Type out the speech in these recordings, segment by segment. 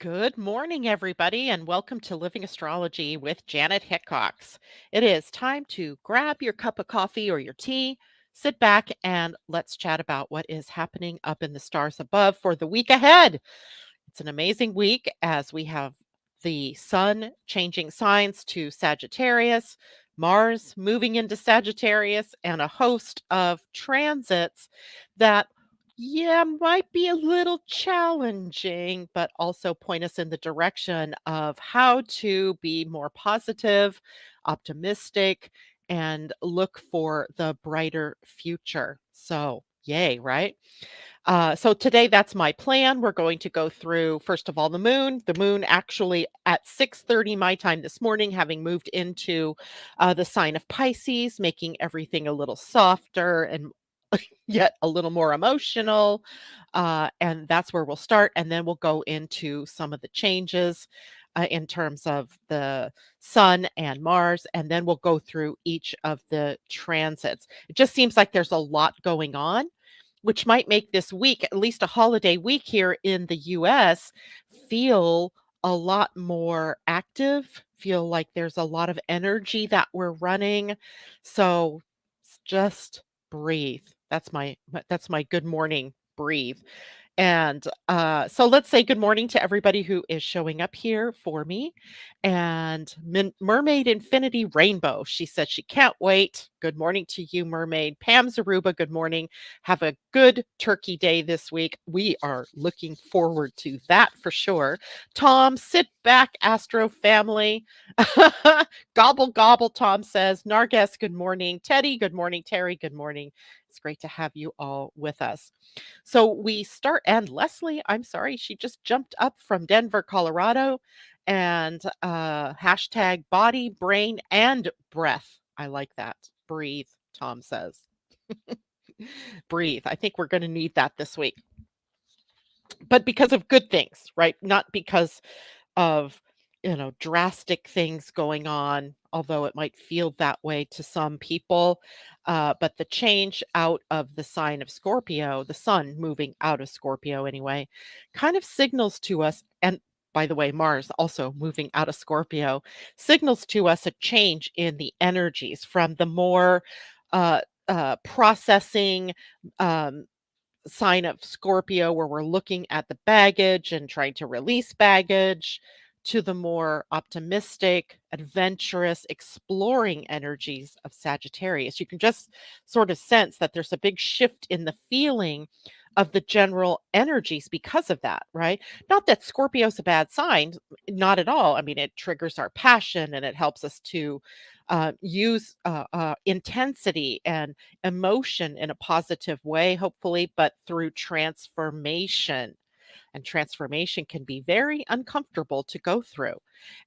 Good morning, everybody, and welcome to Living Astrology with Janet Hickox. It is time to grab your cup of coffee or your tea, sit back, and let's chat about what is happening up in the stars above for the week ahead. It's an amazing week as we have the sun changing signs to Sagittarius, Mars moving into Sagittarius, and a host of transits that, yeah, might be a little challenging, but also point us in the direction of how to be more positive, optimistic, and look for the brighter future. So, yay, right? So today that's my plan. We're going to go through first of all the moon. The moon actually at 6:30 my time this morning, having moved into the sign of Pisces, making everything a little softer and yet a little more emotional. And that's where we'll start, and then we'll go into some of the changes. In terms of the sun and Mars, and then we'll go through each of the transits. It just seems like there's a lot going on, which might make this week, at least a holiday week here in the US, feel a lot more active, feel like there's a lot of energy that we're running. So just breathe. That's my good morning breathe. And so let's say good morning to everybody who is showing up here for me. And Mermaid Infinity Rainbow, she said she can't wait. Good morning to you, Mermaid. Pam Zaruba, good morning. Have a good turkey day this week. We are looking forward to that for sure. Tom, sit back, Astro family. Gobble, gobble, Tom says. Narges, good morning. Teddy, good morning. Terry, good morning. It's great to have you all with us. So we start, and Leslie, I'm sorry, she just jumped up from Denver, Colorado, and hashtag body, brain, and breath. I like that. Breathe, Tom says. Breathe. I think we're going to need that this week, but because of good things, right? Not because of, drastic things going on, although it might feel that way to some people. But the change out of the sign of Scorpio, the sun moving out of Scorpio anyway, kind of signals to us, and by the way, Mars also moving out of Scorpio, signals to us a change in the energies from the more uh, processing, um, sign of Scorpio, where we're looking at the baggage and trying to release baggage, to the more optimistic, adventurous, exploring energies of Sagittarius. You can just sort of sense that there's a big shift in the feeling of the general energies because of that, right? Not that Scorpio's a bad sign, not at all. I mean, it triggers our passion and it helps us to use intensity and emotion in a positive way, hopefully, but through transformation. And transformation can be very uncomfortable to go through.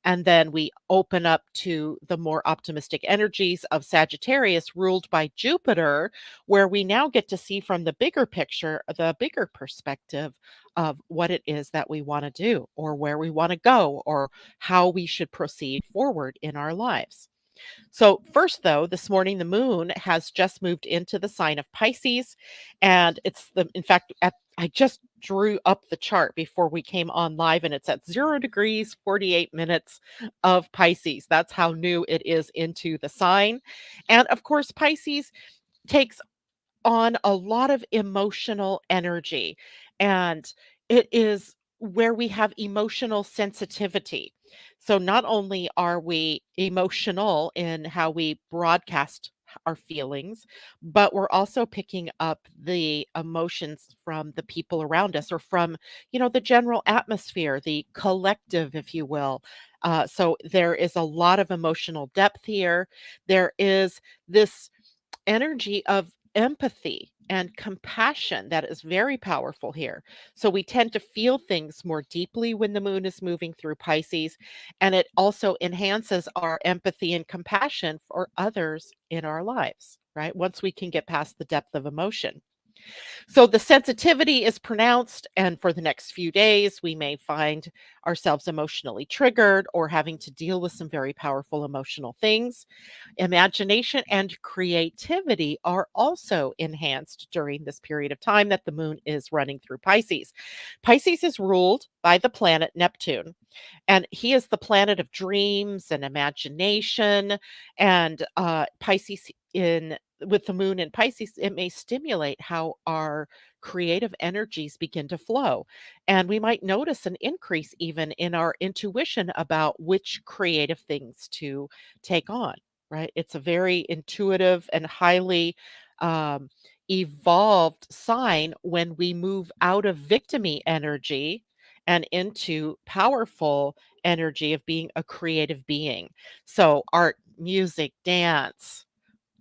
And then we open up to the more optimistic energies of Sagittarius, ruled by Jupiter, where we now get to see from the bigger picture, the bigger perspective of what it is that we want to do, or where we want to go, or how we should proceed forward in our lives. So, first, though, this morning the moon has just moved into the sign of Pisces. And in fact, I just drew up the chart before we came on live, and it's at 0 degrees, 48 minutes of Pisces. That's how new it is into the sign. And of course, Pisces takes on a lot of emotional energy, and it is where we have emotional sensitivity. So not only are we emotional in how we broadcast our feelings, but we're also picking up the emotions from the people around us, or from, the general atmosphere, the collective, if you will. So there is a lot of emotional depth here. There is this energy of empathy and compassion that is very powerful here. So we tend to feel things more deeply when the moon is moving through Pisces, and it also enhances our empathy and compassion for others in our lives, right? Once we can get past the depth of emotion. So the sensitivity is pronounced, and for the next few days, we may find ourselves emotionally triggered or having to deal with some very powerful emotional things. Imagination and creativity are also enhanced during this period of time that the moon is running through Pisces. Pisces is ruled by the planet Neptune, and he is the planet of dreams and imagination. And Pisces in with the moon in Pisces, it may stimulate how our creative energies begin to flow. And we might notice an increase even in our intuition about which creative things to take on, right? It's a very intuitive and highly um, evolved sign when we move out of victimy energy and into powerful energy of being a creative being. So, art, music, dance,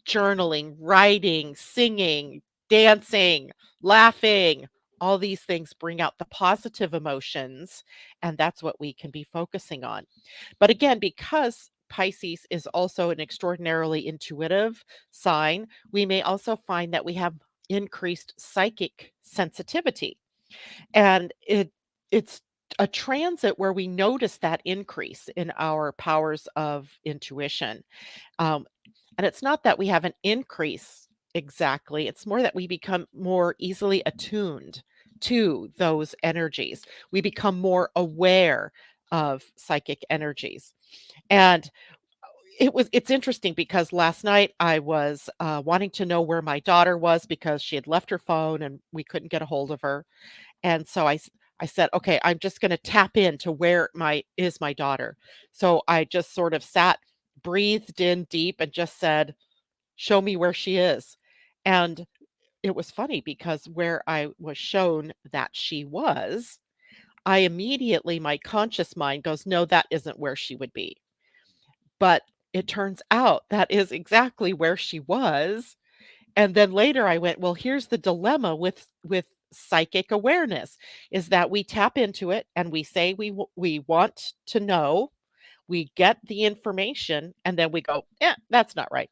journaling, writing, singing, dancing, laughing, all these things bring out the positive emotions, and that's what we can be focusing on. But again, because Pisces is also an extraordinarily intuitive sign, we may also find that we have increased psychic sensitivity. And it's a transit where we notice that increase in our powers of intuition. Um, and it's not that we have an increase exactly, it's more that we become more easily attuned to those energies. We become more aware of psychic energies. And it's interesting because last night I was wanting to know where my daughter was because she had left her phone and we couldn't get a hold of her. And so I said, "Okay, I'm just gonna tap into where my daughter." So I just sort of sat, breathed in deep, and just said, "Show me where she is." And it was funny because where I was shown that she was, I immediately my conscious mind goes, "No, that isn't where she would be." But it turns out that is exactly where she was. And then later I went, well, here's the dilemma with psychic awareness is that we tap into it and we say we want to know, we get the information, and then we go, yeah, that's not right.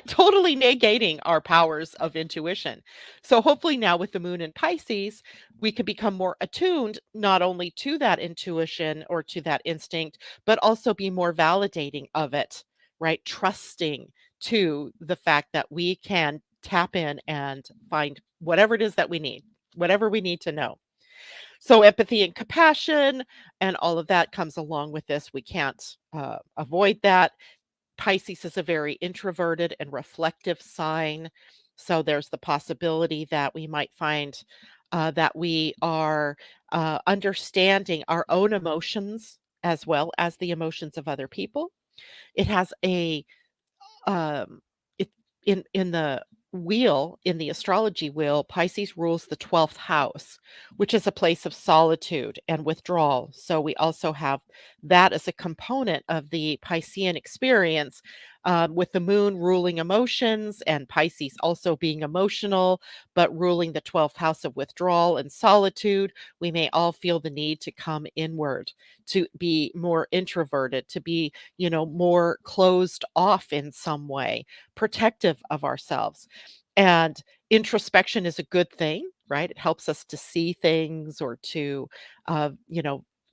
Totally negating our powers of intuition. So hopefully now with the moon in Pisces, we can become more attuned not only to that intuition or to that instinct, but also be more validating of it, right? Trusting to the fact that we can tap in and find whatever it is that we need, whatever we need to know. So empathy and compassion and all of that comes along with this. We can't avoid that. Pisces is a very introverted and reflective sign. So there's the possibility that we might find that we are understanding our own emotions as well as the emotions of other people. It has a um, it in the wheel, in the astrology wheel, Pisces rules the 12th house, which is a place of solitude and withdrawal. So we also have that as a component of the Piscean experience, with the moon ruling emotions and Pisces also being emotional, but ruling the 12th house of withdrawal and solitude. We may all feel the need to come inward, to be more introverted, to be more closed off in some way, protective of ourselves. And introspection is a good thing, right? It helps us to see things or to,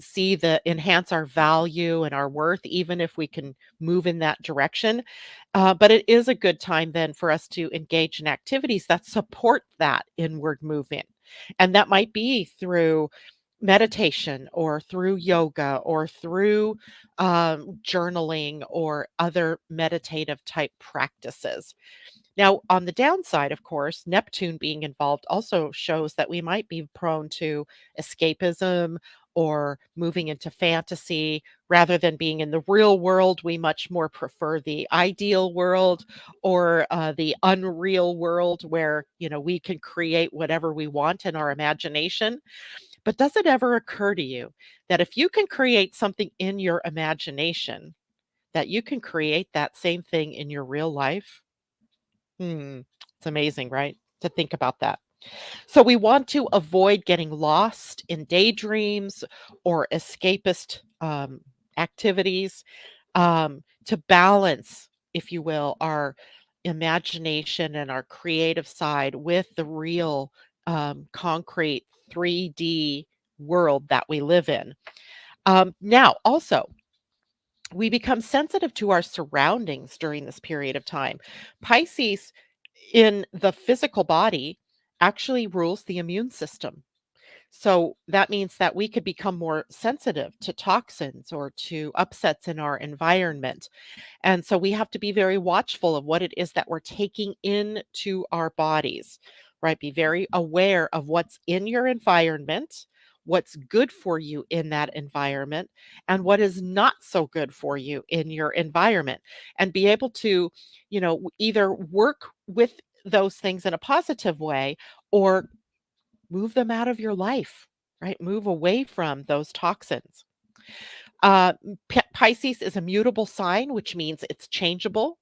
see the enhance our value and our worth, even if we can move in that direction. But it is a good time then for us to engage in activities that support that inward movement. And that might be through meditation or through yoga or through journaling or other meditative type practices. Now, on the downside, of course, Neptune being involved also shows that we might be prone to escapism or moving into fantasy rather than being in the real world. We much more prefer the ideal world or the unreal world where, we can create whatever we want in our imagination. But does it ever occur to you that if you can create something in your imagination, that you can create that same thing in your real life? Hmm. It's amazing, right? To think about that. So we want to avoid getting lost in daydreams or escapist activities to balance, if you will, our imagination and our creative side with the real concrete 3D world that we live in. Now, also, we become sensitive to our surroundings during this period of time. Pisces in the physical body actually rules the immune system. So that means that we could become more sensitive to toxins or to upsets in our environment. And so we have to be very watchful of what it is that we're taking into our bodies, right? Be very aware of what's in your environment, what's good for you in that environment, and what is not so good for you in your environment. And be able to, either work with those things in a positive way or move them out of your life, right? Move away from those toxins. Pisces is a mutable sign, which means it's changeable.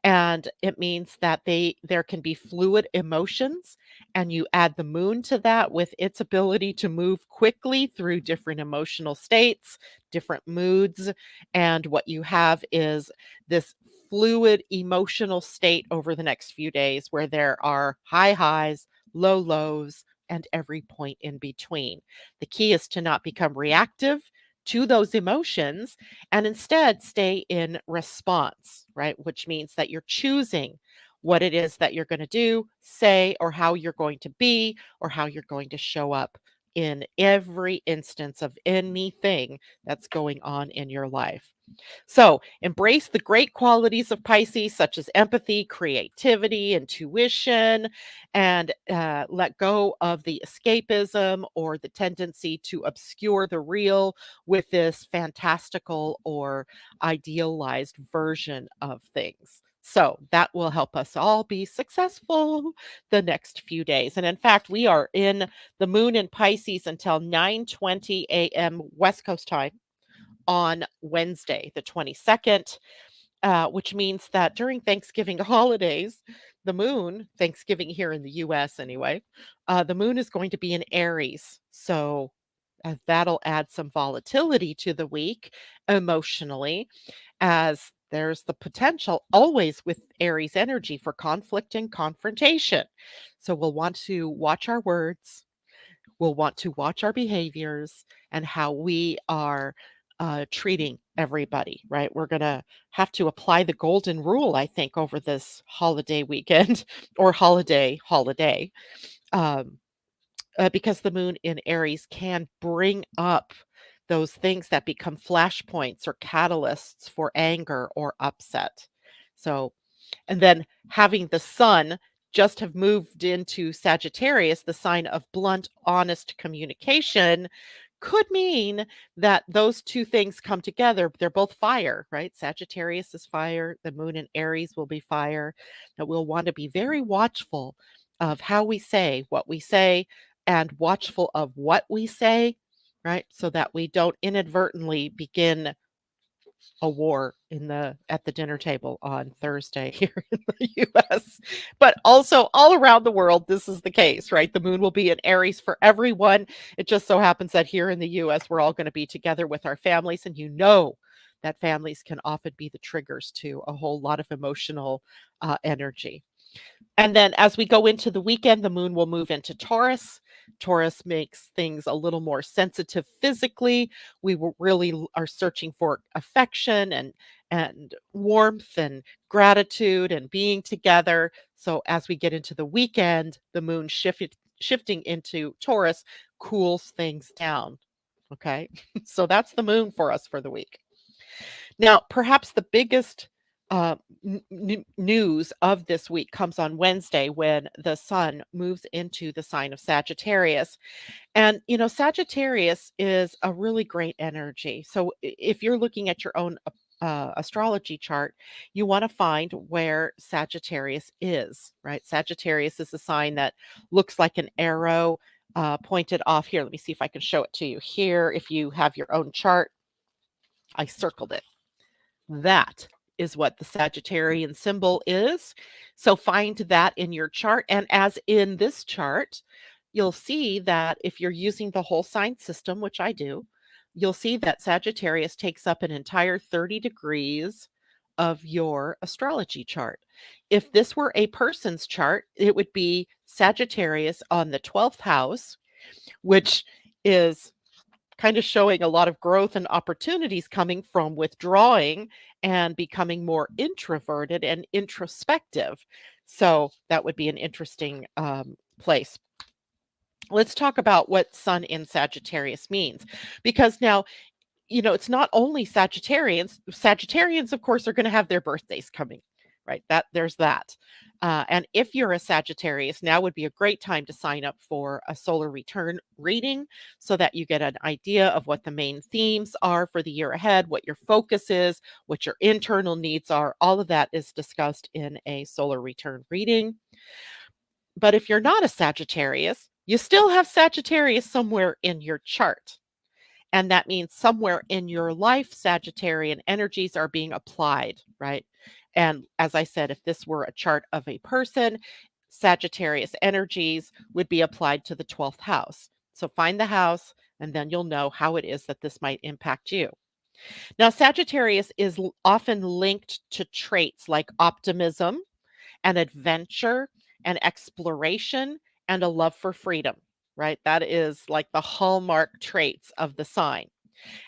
And it means that there can be fluid emotions, and you add the moon to that with its ability to move quickly through different emotional states, different moods, and what you have is this fluid emotional state over the next few days where there are high highs, low lows, and every point in between. The key is to not become reactive to those emotions and instead stay in response, right? Which means that you're choosing what it is that you're going to do, say, or how you're going to be, or how you're going to show up in every instance of anything that's going on in your life. So embrace the great qualities of Pisces, such as empathy, creativity, intuition, and let go of the escapism or the tendency to obscure the real with this fantastical or idealized version of things. So that will help us all be successful the next few days. And in fact, we are in the moon in Pisces until 9:20 a.m. West Coast time on Wednesday, the 22nd, which means that during Thanksgiving holidays, the moon, Thanksgiving here in the US anyway, the moon is going to be in Aries. So that'll add some volatility to the week emotionally, as there's the potential always with Aries energy for conflict and confrontation. So we'll want to watch our words, we'll want to watch our behaviors and how we are treating everybody, right? We're going to have to apply the golden rule, I think, over this holiday weekend or holiday, um, because the moon in Aries can bring up those things that become flashpoints or catalysts for anger or upset. So, and then having the sun just have moved into Sagittarius, the sign of blunt, honest communication, could mean that those two things come together. They're both fire, right? Sagittarius is fire. The moon in Aries will be fire. That we'll want to be very watchful of how we say what we say and watchful of what we say, right? So that we don't inadvertently begin a war at the dinner table on Thursday here in the US. But also all around the world, this is the case, right? The moon will be in Aries for everyone. It just so happens that here in the US, we're all going to be together with our families. And that families can often be the triggers to a whole lot of emotional energy. And then as we go into the weekend, the moon will move into Taurus. Taurus makes things a little more sensitive physically. Are searching for affection and warmth and gratitude and being together. So as we get into the weekend, the moon shifting into Taurus cools things down. Okay. So that's the moon for us for the week. Now, perhaps the biggest news of this week comes on Wednesday when the sun moves into the sign of Sagittarius. And, Sagittarius is a really great energy. So if you're looking at your own astrology chart, you want to find where Sagittarius is, right? Sagittarius is a sign that looks like an arrow pointed off here. Let me see if I can show it to you here. If you have your own chart, I circled it. That is what the Sagittarian symbol is. So find that in your chart. And as in this chart, you'll see that if you're using the whole sign system, which I do, you'll see that Sagittarius takes up an entire 30 degrees of your astrology chart. If this were a person's chart, it would be Sagittarius on the 12th house, which is kind of showing a lot of growth and opportunities coming from withdrawing and becoming more introverted and introspective. So that would be an interesting place. Let's talk about what Sun in Sagittarius means, because now, it's not only Sagittarians. Sagittarians, of course, are going to have their birthdays coming, right? There's that. And if you're a Sagittarius, now would be a great time to sign up for a solar return reading so that you get an idea of what the main themes are for the year ahead, what your focus is, what your internal needs are. All of that is discussed in a solar return reading. But if you're not a Sagittarius, you still have Sagittarius somewhere in your chart. And that means somewhere in your life, Sagittarian energies are being applied, right? And as I said, if this were a chart of a person, Sagittarius energies would be applied to the 12th house. So find the house, and then you'll know how it is that this might impact you. Now, Sagittarius is often linked to traits like optimism and adventure and exploration and a love for freedom, right? That is like the hallmark traits of the sign.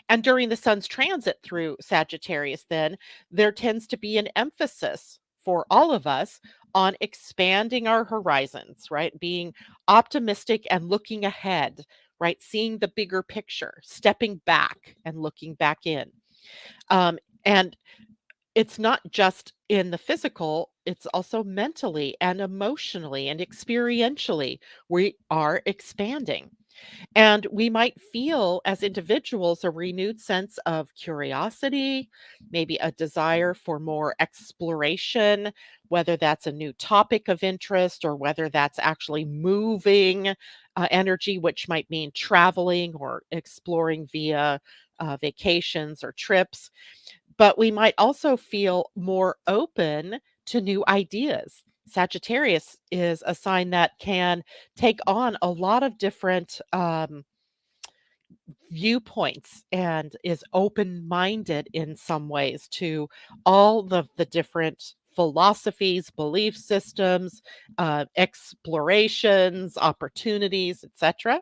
And during the sun's transit through Sagittarius, then there tends to be an emphasis for all of us on expanding our horizons, right? Being optimistic and looking ahead, right? Seeing the bigger picture, stepping back and looking back in. And it's not just in the physical, it's also mentally and emotionally and experientially. We are expanding. And we might feel as individuals a renewed sense of curiosity, maybe a desire for more exploration, whether that's a new topic of interest or whether that's actually moving energy, which might mean traveling or exploring via vacations or trips. But we might also feel more open to new ideas. Sagittarius is a sign that can take on a lot of different viewpoints and is open-minded in some ways to all the different philosophies, belief systems, explorations, opportunities, etc.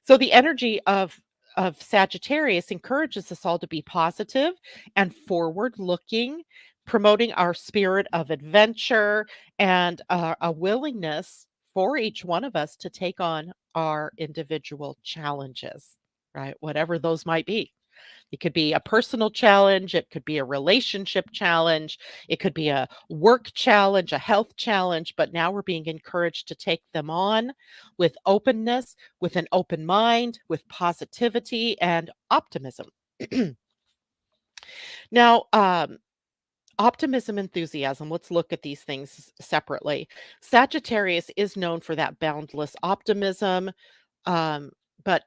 So the energy of Sagittarius encourages us all to be positive and forward looking, promoting our spirit of adventure and a willingness for each one of us to take on our individual challenges, right? Whatever those might be. It could be a personal challenge, it could be a relationship challenge, it could be a work challenge, a health challenge, but now we're being encouraged to take them on with openness, with an open mind, with positivity and optimism. Now, optimism, enthusiasm, let's look at these things separately. Sagittarius is known for that boundless optimism, but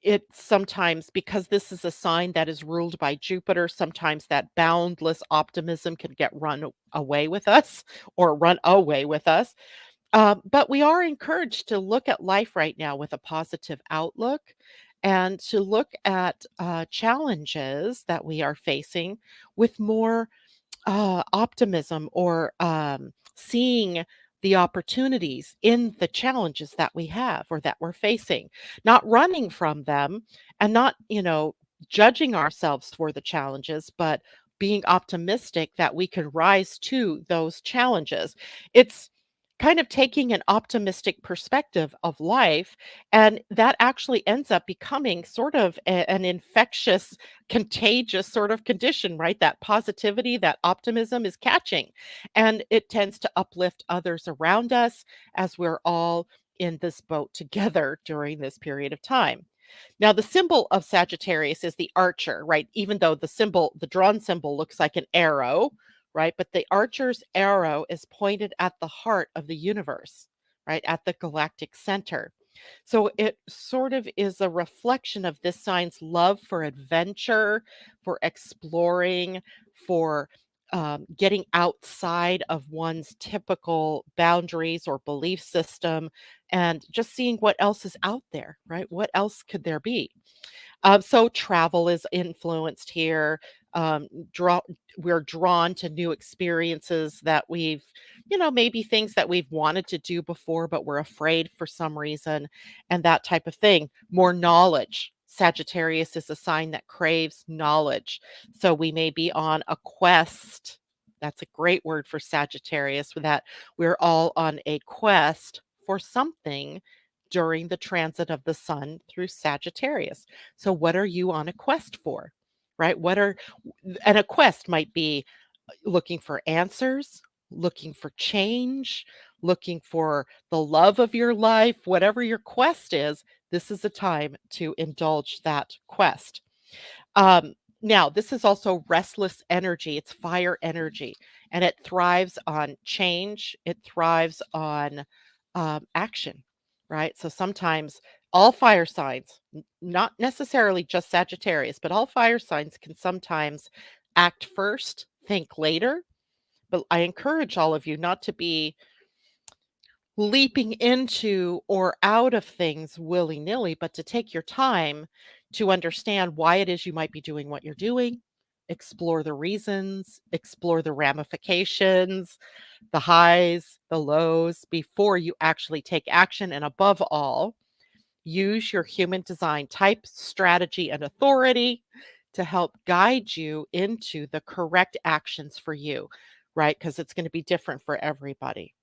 it sometimes, because this is a sign that is ruled by Jupiter, sometimes that boundless optimism can get run away with us or run away with us. But we are encouraged to look at life right now with a positive outlook and to look at challenges that we are facing with more optimism or seeing the opportunities in the challenges that we have or that we're facing, not running from them and not, judging ourselves for the challenges, but being optimistic that we can rise to those challenges. It's kind of taking an optimistic perspective of life, and that actually ends up becoming sort of an infectious, contagious sort of condition, right? That positivity, that optimism is catching, and it tends to uplift others around us as we're all in this boat together during this period of time. Now, the symbol of Sagittarius is the archer, right? Even though the drawn symbol looks like an arrow, right? But the archer's arrow is pointed at the heart of the universe, right? At the galactic center. So it sort of is a reflection of this sign's love for adventure, for exploring, for getting outside of one's typical boundaries or belief system and just seeing what else is out there, right? What else could there be? So travel is influenced here. draw we're drawn to new experiences that we've, maybe things that we've wanted to do before, but we're afraid for some reason, and that type of thing. More knowledge. Sagittarius is a sign that craves knowledge. So we may be on a quest. That's a great word for Sagittarius, with that we're all on a quest for something during the transit of the sun through Sagittarius. So what are you on a quest for? Right? And a quest might be looking for answers, looking for change, looking for the love of your life, whatever your quest is, this is a time to indulge that quest. Now, this is also restless energy. It's fire energy, and it thrives on change. It thrives on action, right? So sometimes all fire signs, not necessarily just Sagittarius, but all fire signs can sometimes act first, think later. But I encourage all of you not to be leaping into or out of things willy-nilly, but to take your time to understand why it is you might be doing what you're doing, explore the reasons, explore the ramifications, the highs, the lows before you actually take action. And above all, use your human design type, strategy, and authority to help guide you into the correct actions for you, right? Because it's going to be different for everybody,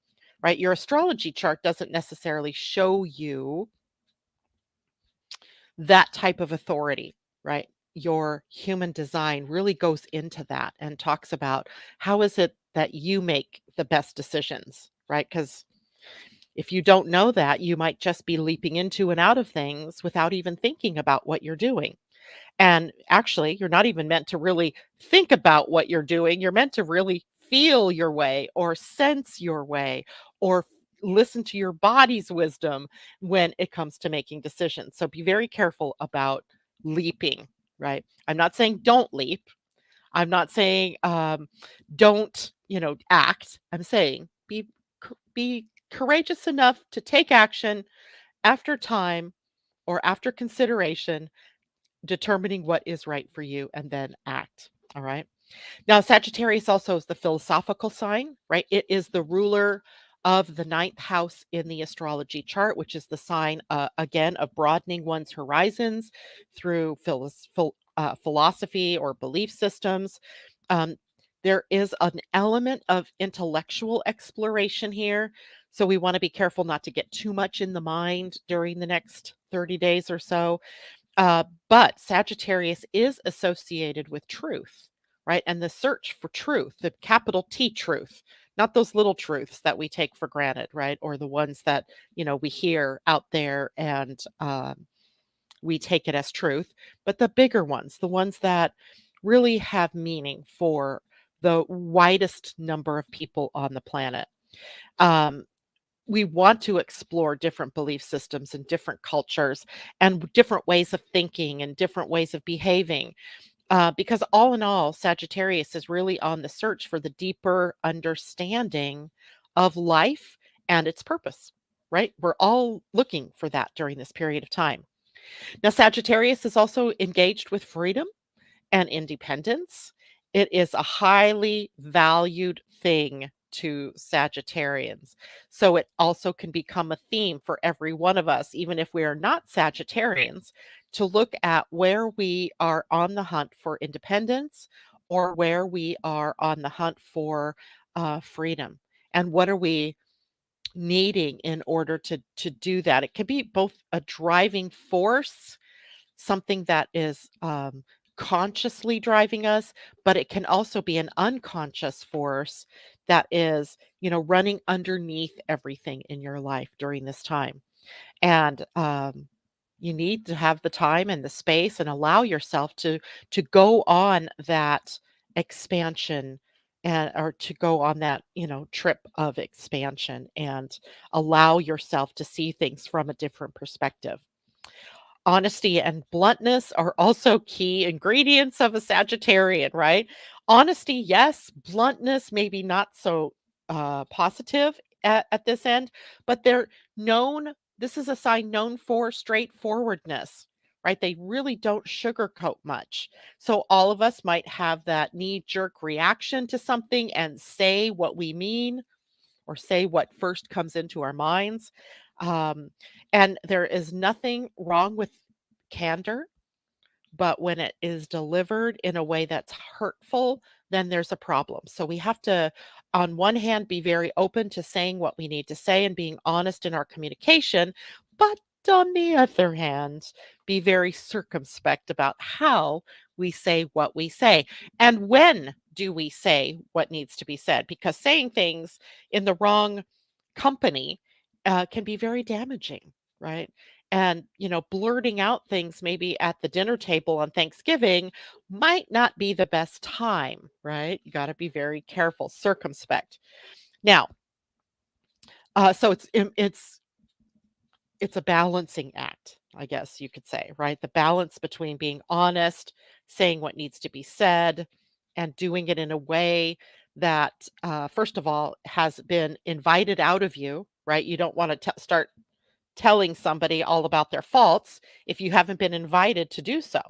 right? Your astrology chart doesn't necessarily show you that type of authority, right? Your human design really goes into that and talks about how is it that you make the best decisions, right? Because if you don't know that, you might just be leaping into and out of things without even thinking about what you're doing. And actually, you're not even meant to really think about what you're doing. You're meant to really feel your way or sense your way or listen to your body's wisdom when it comes to making decisions. So be very careful about leaping, right? I'm not saying don't leap. I'm not saying don't, act. I'm saying be courageous enough to take action after time or after consideration, determining what is right for you, and then act. All right. Now, Sagittarius also is the philosophical sign, right? It is the ruler of the ninth house in the astrology chart, which is the sign, again, of broadening one's horizons through philosophy or belief systems. Um, there is an element of intellectual exploration here. So we want to be careful not to get too much in the mind during the next 30 days or so. But Sagittarius is associated with truth, right? And the search for truth, the capital T truth, not those little truths that we take for granted, right? Or the ones that, we hear out there and we take it as truth, but the bigger ones, the ones that really have meaning for the widest number of people on the planet. Um, we want to explore different belief systems and different cultures and different ways of thinking and different ways of behaving. Because all in all, Sagittarius is really on the search for the deeper understanding of life and its purpose, right? We're all looking for that during this period of time. Now, Sagittarius is engaged engaged with freedom and independence. It is a highly valued thing to Sagittarians. So it also can become a theme for every one of us, even if we are not Sagittarians, to look at where we are on the hunt for independence or where we are on the hunt for freedom. And what are we needing in order to do that? It can be both a driving force, something that is consciously driving us, but it can also be an unconscious force that is, running underneath everything in your life during this time. And you need to have the time and the space and allow yourself to go on that expansion and or to go on that trip of expansion and allow yourself to see things from a different perspective. Honesty and bluntness are also key ingredients of a Sagittarian, right? Honesty, yes. Bluntness, maybe not so positive at this end, but they're known. This is a sign known for straightforwardness, right? They really don't sugarcoat much. So all of us might have that knee-jerk reaction to something and say what we mean or say what first comes into our minds. Um, and there is nothing wrong with candor, but when it is delivered in a way that's hurtful, then there's a problem. So we have to, on one hand, be very open to saying what we need to say and being honest in our communication, but on the other hand, be very circumspect about how we say what we say and when do we say what needs to be said, because saying things in the wrong company can be very damaging, right? And, blurting out things maybe at the dinner table on Thanksgiving might not be the best time, right? You got to be very careful, circumspect. Now, so it's a balancing act, I guess you could say, right? The balance between being honest, saying what needs to be said, and doing it in a way that, first of all, has been invited out of you, right? You don't want to start telling somebody all about their faults if you haven't been invited to do so,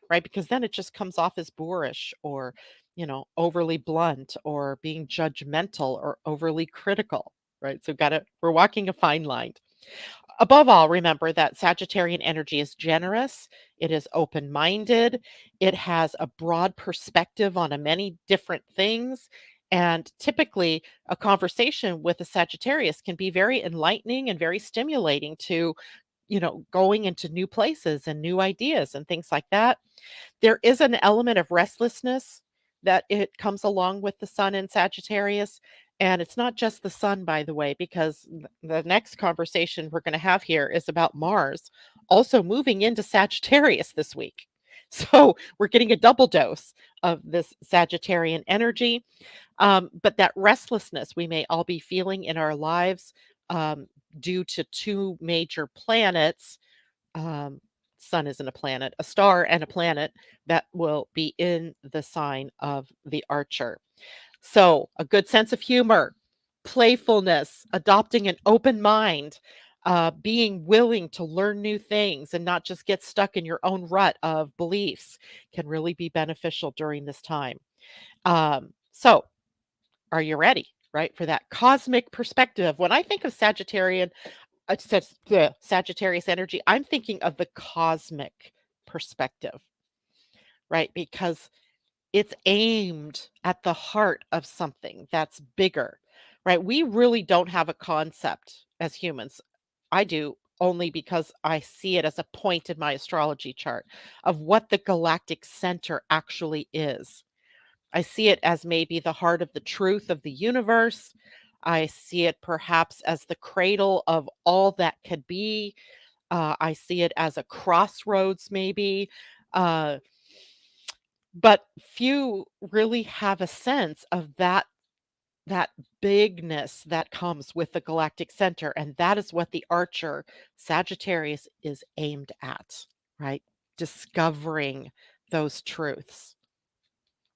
right? Because then it just comes off as boorish or, overly blunt or being judgmental or overly critical, right? So we're walking a fine line. Above all, remember that Sagittarian energy is generous, it is open-minded, it has a broad perspective on a many different things, and typically a conversation with a Sagittarius can be very enlightening and very stimulating to, going into new places and new ideas and things like that. There is an element of restlessness that it comes along with the sun in Sagittarius, and it's not just the sun, by the way, because the next conversation we're gonna have here is about Mars also moving into Sagittarius this week. So, we're getting a double dose of this Sagittarian energy, but that restlessness we may all be feeling in our lives, due to 2 major planets, um, sun isn't a planet, a star and a planet that will be in the sign of the Archer. So, a good sense of humor, playfulness, adopting an open mind, being willing to learn new things and not just get stuck in your own rut of beliefs can really be beneficial during this time. So, are you ready? Right, for that cosmic perspective. When I think of Sagittarius energy, I'm thinking of the cosmic perspective, right? Because it's aimed at the heart of something that's bigger, right? We really don't have a concept as humans. I do only because I see it as a point in my astrology chart of what the galactic center actually is. I see it as maybe the heart of the truth of the universe. I see it perhaps as the cradle of all that could be. I see it as a crossroads, maybe. Uh, but few really have a sense of that bigness that comes with the galactic center, and that is what the Archer Sagittarius is aimed at, right? Discovering those truths.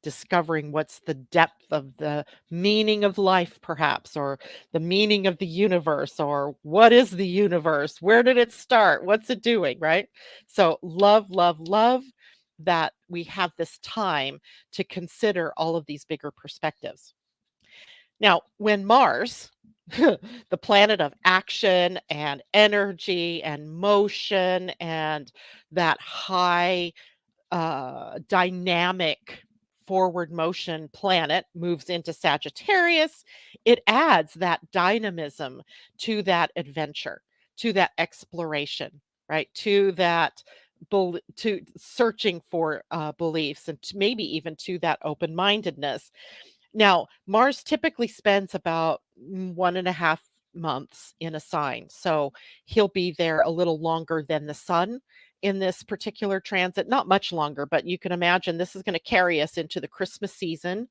Discovering what's the depth of the meaning of life, perhaps, or the meaning of the universe, or what is the universe? Where did it start? What's it doing? Right? So, love, love, love that we have this time to consider all of these bigger perspectives. Now, when Mars, the planet of action and energy and motion and that high dynamic forward motion planet moves into Sagittarius, it adds that dynamism to that adventure, to that exploration, right? To that to searching for beliefs and maybe even to that open-mindedness. Now, Mars typically spends about 1.5 months in a sign. So he'll be there a little longer than the sun in this particular transit. Not much longer, but you can imagine this is going to carry us into the Christmas season.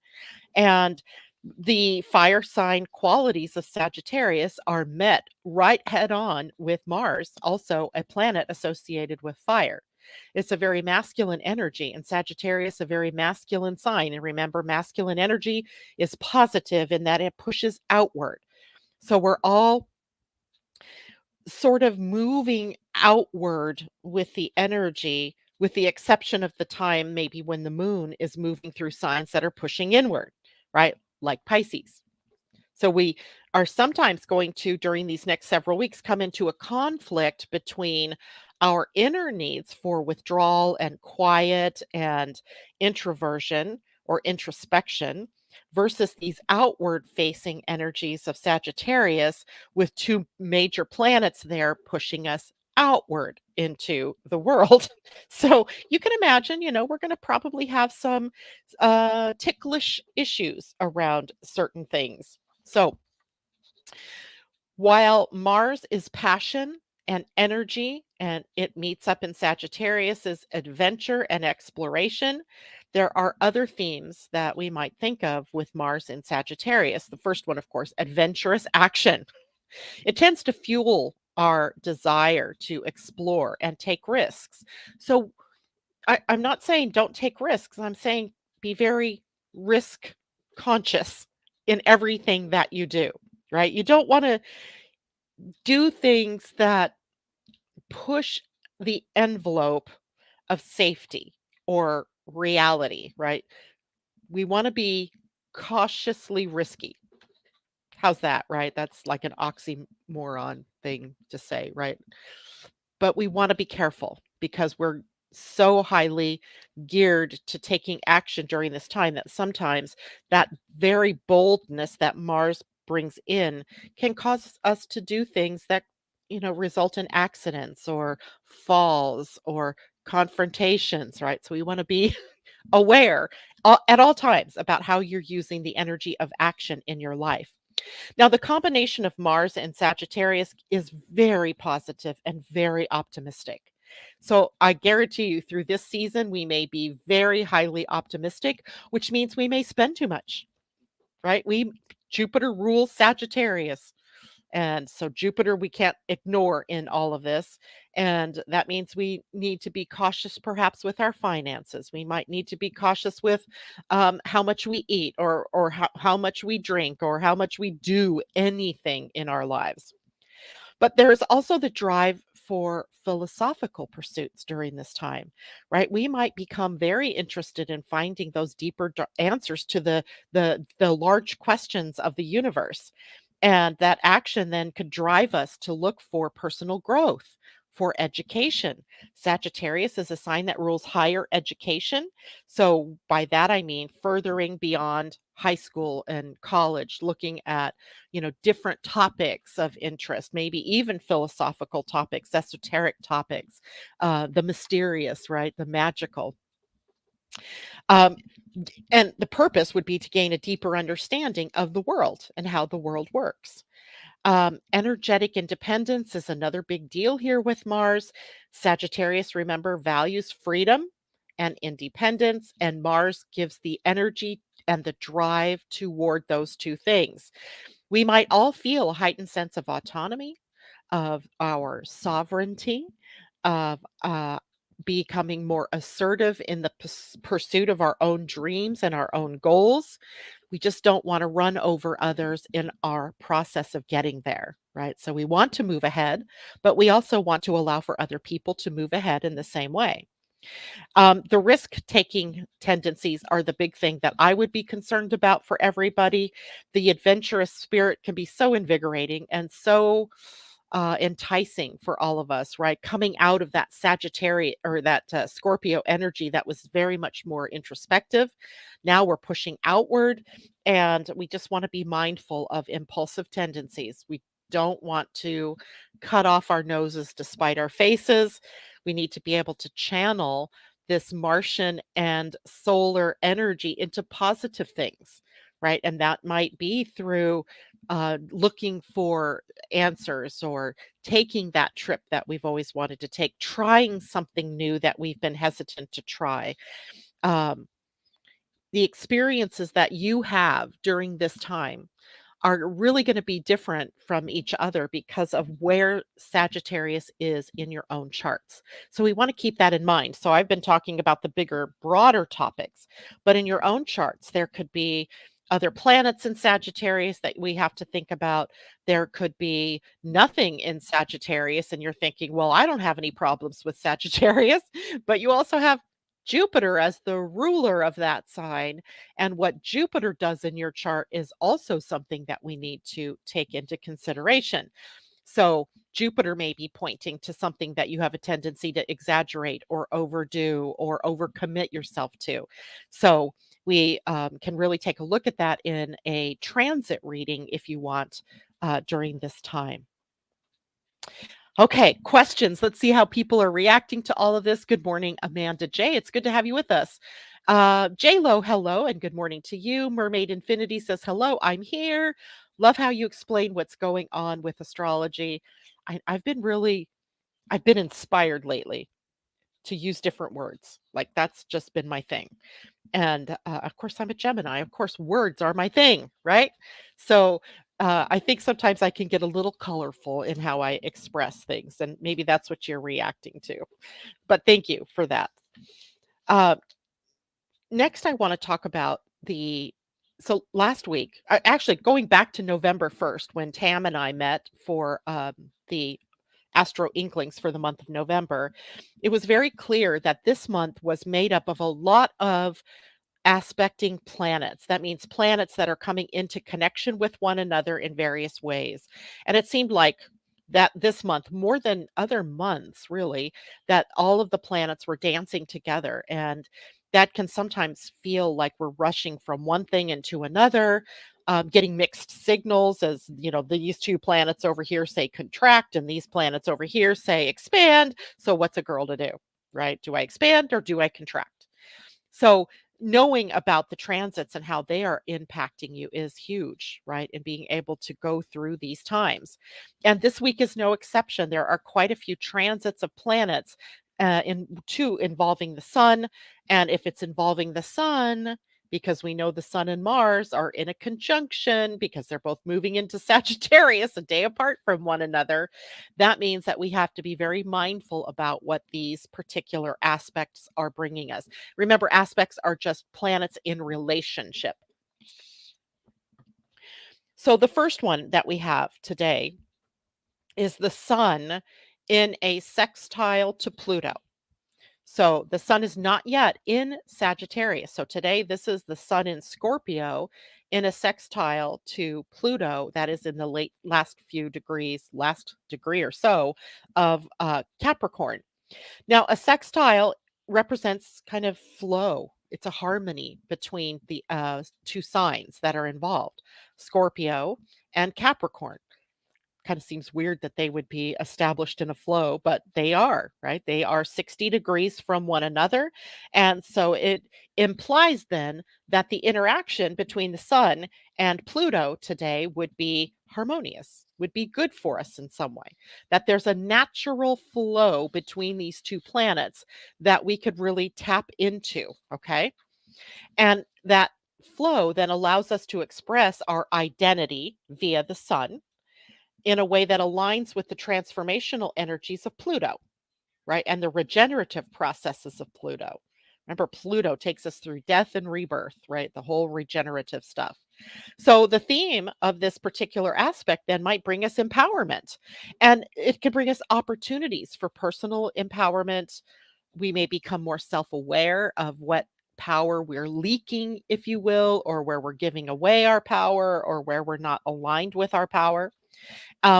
And the fire sign qualities of Sagittarius are met right head on with Mars, also a planet associated with fire. It's a very masculine energy, and Sagittarius, a very masculine sign. And remember, masculine energy is positive in that it pushes outward. So we're all sort of moving outward with the energy, with the exception of the time maybe when the moon is moving through signs that are pushing inward, right? Like Pisces. So we are sometimes going to, during these next several weeks, come into a conflict between our inner needs for withdrawal and quiet and introversion or introspection versus these outward facing energies of Sagittarius with two major planets there pushing us outward into the world. So you can imagine, we're going to probably have some ticklish issues around certain things. So, while Mars is passion and energy, and it meets up in Sagittarius as adventure and exploration, there are other themes that we might think of with Mars in Sagittarius. The first one, of course, adventurous action. It tends to fuel our desire to explore and take risks. So, I'm not saying don't take risks. I'm saying be very risk conscious in everything that you do, right? You don't want to do things that push the envelope of safety or reality, right? We want to be cautiously risky. How's that, right? That's like an oxymoron thing to say, right? But we want to be careful because we're so highly geared to taking action during this time that sometimes that very boldness that Mars brings in can cause us to do things that result in accidents or falls or confrontations, right? So we want to be aware at all times about how you're using the energy of action in your life. Now, the combination of Mars and Sagittarius is very positive and very optimistic. So, I guarantee you through this season, we may be very highly optimistic, which means we may spend too much, right? Jupiter rules Sagittarius. And so Jupiter we can't ignore in all of this. And that means we need to be cautious perhaps with our finances. We might need to be cautious with how much we eat or how much we drink or how much we do anything in our lives. But there is also the drive for philosophical pursuits during this time, right? We might become very interested in finding those deeper answers to the large questions of the universe. And that action then could drive us to look for personal growth, for education. Sagittarius is a sign that rules higher education. So by that I mean furthering beyond high school and college, looking at different topics of interest, maybe even philosophical topics, esoteric topics, the mysterious, right? The magical. Um, and the purpose would be to gain a deeper understanding of the world and how the world works. Energetic independence is another big deal here with Mars. Sagittarius, remember, values freedom and independence, and Mars gives the energy and the drive toward those two things. We might all feel a heightened sense of autonomy, of our sovereignty, of becoming more assertive in the pursuit of our own dreams and our own goals. We just don't want to run over others in our process of getting there, right? So we want to move ahead, but we also want to allow for other people to move ahead in the same way. The risk taking tendencies are the big thing that I would be concerned about for everybody. The adventurous spirit can be so invigorating and so enticing for all of us, right? Coming out of that Sagittarius or that Scorpio energy that was very much more introspective. Now we're pushing outward, and we just want to be mindful of impulsive tendencies. We don't want to cut off our noses to spite our faces. We need to be able to channel this Martian and solar energy into positive things, right? And that might be through looking for answers or taking that trip that we've always wanted to take, trying something new that we've been hesitant to try. Um, the experiences that you have during this time are really going to be different from each other because of where Sagittarius is in your own charts. So we want to keep that in mind. So I've been talking about the bigger, broader topics, but in your own charts, there could be other planets in Sagittarius that we have to think about. There could be nothing in Sagittarius, and you're thinking, well, I don't have any problems with Sagittarius. But you also have Jupiter as the ruler of that sign. And what Jupiter does in your chart is also something that we need to take into consideration. So Jupiter may be pointing to something that you have a tendency to exaggerate or overdo or overcommit yourself to. So we can really take a look at that in a transit reading if you want during this time. Okay, questions. Let's see how people are reacting to all of this. Good morning, Amanda J. It's good to have you with us. J-Lo, hello, and good morning to you. Mermaid Infinity says, hello, I'm here. Love how you explain what's going on with astrology. I've been inspired lately to use different words. Like that's just been my thing. And of course, I'm a Gemini. Of course, words are my thing, right? So I think sometimes I can get a little colorful in how I express things. And maybe that's what you're reacting to. But thank you for that. Uh, Next, I want to talk about so last week, actually going back to November 1st, when Tam and I met for the Astro Inklings for the month of November, it was very clear that this month was made up of a lot of aspecting planets. That means planets that are coming into connection with one another in various ways. And it seemed like that this month, more than other months, really, that all of the planets were dancing together. And that can sometimes feel like we're rushing from one thing into another, getting mixed signals as, these two planets over here say contract and these planets over here say expand. So what's a girl to do, right? Do I expand or do I contract? So knowing about the transits and how they are impacting you is huge, right? And being able to go through these times. And this week is no exception. There are quite a few transits of planets involving the sun. And if it's involving the sun, because we know the sun and Mars are in a conjunction because they're both moving into Sagittarius a day apart from one another, that means that we have to be very mindful about what these particular aspects are bringing us. Remember, aspects are just planets in relationship. So the first one that we have today is the sun in a sextile to Pluto. So the sun is not yet in Sagittarius. So today, this is the sun in Scorpio in a sextile to Pluto that is in the last degree or so of Capricorn. Now, a sextile represents kind of flow. It's a harmony between the two signs that are involved, Scorpio and Capricorn. Kind of seems weird that they would be established in a flow, but they are, right? They are 60 degrees from one another. And so it implies then that the interaction between the sun and Pluto today would be harmonious, would be good for us in some way, that there's a natural flow between these two planets that we could really tap into. Okay. And that flow then allows us to express our identity via the sun in a way that aligns with the transformational energies of Pluto, right? And the regenerative processes of Pluto. Remember, Pluto takes us through death and rebirth, right? The whole regenerative stuff. So, the theme of this particular aspect then might bring us empowerment, and it can bring us opportunities for personal empowerment. We may become more self aware of what power we're leaking, if you will, or where we're giving away our power or where we're not aligned with our power.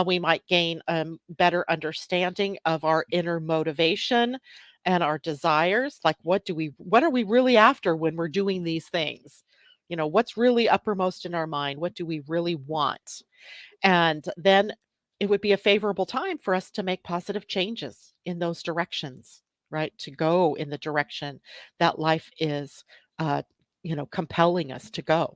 We might gain a better understanding of our inner motivation and our desires. Like, what are we really after when we're doing these things? What's really uppermost in our mind? What do we really want? And then it would be a favorable time for us to make positive changes in those directions, right? To go in the direction that life is, compelling us to go.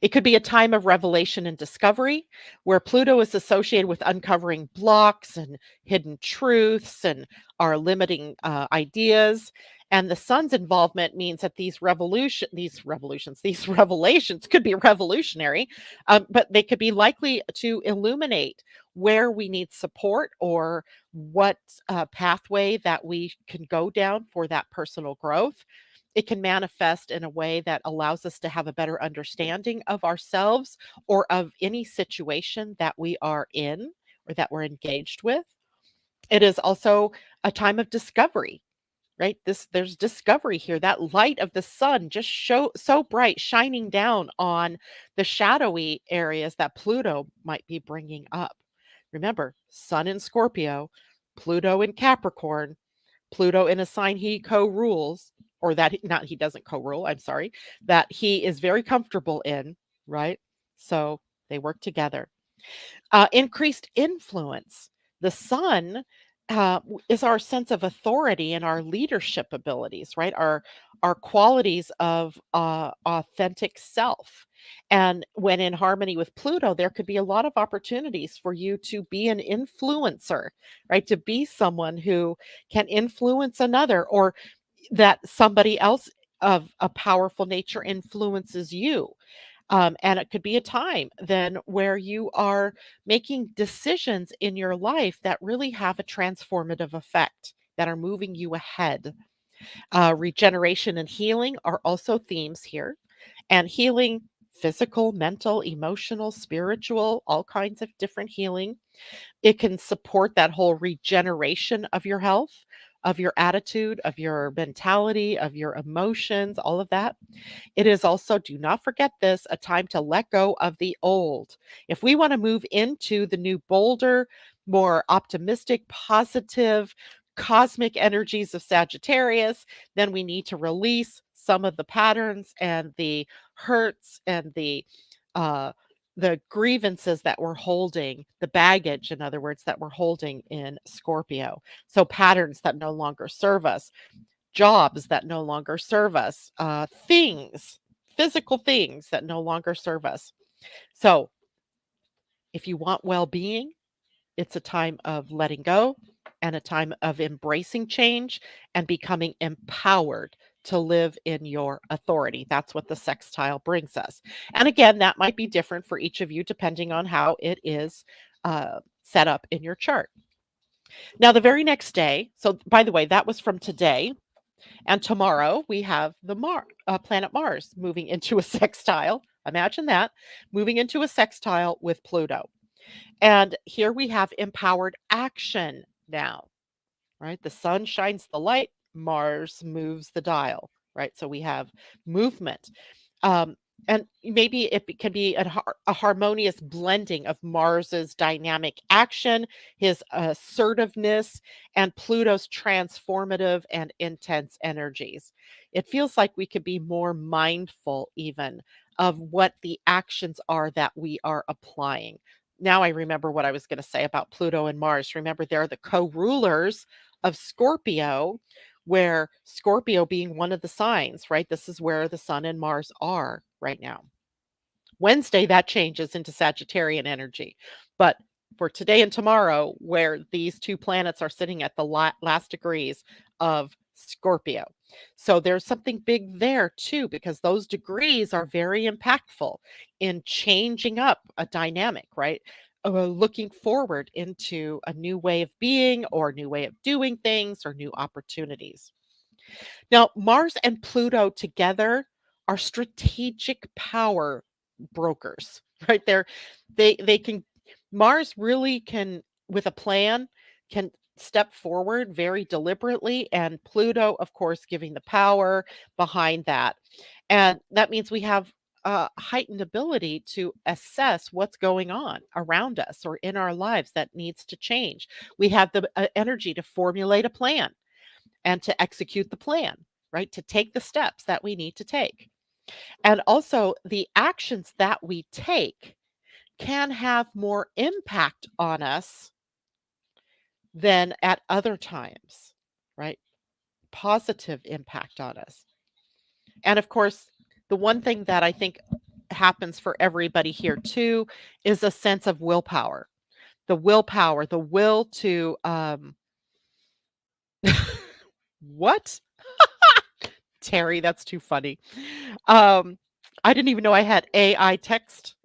It could be a time of revelation and discovery where Pluto is associated with uncovering blocks and hidden truths and our limiting ideas. And the sun's involvement means that these revelations could be revolutionary, but they could be likely to illuminate where we need support or what pathway that we can go down for that personal growth. It can manifest in a way that allows us to have a better understanding of ourselves or of any situation that we are in or that we're engaged with. It is also a time of discovery, right? There's discovery here. That light of the sun just so bright shining down on the shadowy areas that Pluto might be bringing up. Remember, sun in Scorpio, Pluto in Capricorn, Pluto in a sign he co-rules, or that not he doesn't co-rule, I'm sorry, that he is very comfortable in, right? So they work together. Increased influence. The sun is our sense of authority and our leadership abilities, right? Our qualities of authentic self. And when in harmony with Pluto, there could be a lot of opportunities for you to be an influencer, right? To be someone who can influence another, or that somebody else of a powerful nature influences you. And it could be a time then where you are making decisions in your life that really have a transformative effect, that are moving you ahead. Regeneration and healing are also themes here, and healing physical, mental, emotional, spiritual, all kinds of different healing. It can support that whole regeneration of your health, of your attitude, of your mentality, of your emotions, all of that. It is also, do not forget this, a time to let go of the old. If we want to move into the new, bolder, more optimistic, positive, cosmic energies of Sagittarius, then we need to release some of the patterns and the hurts and the grievances that we're holding, the baggage, in other words, that we're holding in Scorpio. So patterns that no longer serve us, jobs that no longer serve us, things, physical things that no longer serve us. So, if you want well being, it's a time of letting go and a time of embracing change and becoming empowered to live in your authority. That's what the sextile brings us. And again, that might be different for each of you depending on how it is set up in your chart. Now, the very next day, so by the way, that was from today. And tomorrow we have the planet Mars moving into a sextile. Imagine that, moving into a sextile with Pluto. And here we have empowered action now, right? The sun shines the light, Mars moves the dial, right? So we have movement. Um, and maybe can be a harmonious blending of Mars's dynamic action, his assertiveness, and Pluto's transformative and intense energies. It feels like we could be more mindful even of what the actions are that we are applying. Now I remember what I was going to say about Pluto and Mars. Remember, they're the co-rulers of Scorpio, where Scorpio being one of the signs, right? This is where the sun and Mars are right now. Wednesday, that changes into Sagittarian energy. But for today and tomorrow, where these two planets are sitting at the last degrees of Scorpio. So there's something big there too, because those degrees are very impactful in changing up a dynamic, right? Looking forward into a new way of being or new way of doing things or new opportunities. Now, Mars and Pluto together are strategic power brokers, right? They can, Mars really can, with a plan, can step forward very deliberately, and Pluto, of course, giving the power behind that. And that means we have a heightened ability to assess what's going on around us or in our lives that needs to change. We have the energy to formulate a plan and to execute the plan, right? To take the steps that we need to take. And also, the actions that we take can have more impact on us than at other times, right? Positive impact on us. And of course, the one thing that I think happens for everybody here too is a sense of willpower. The willpower, the will to what? Terry, that's too funny. Um, I didn't even know I had AI text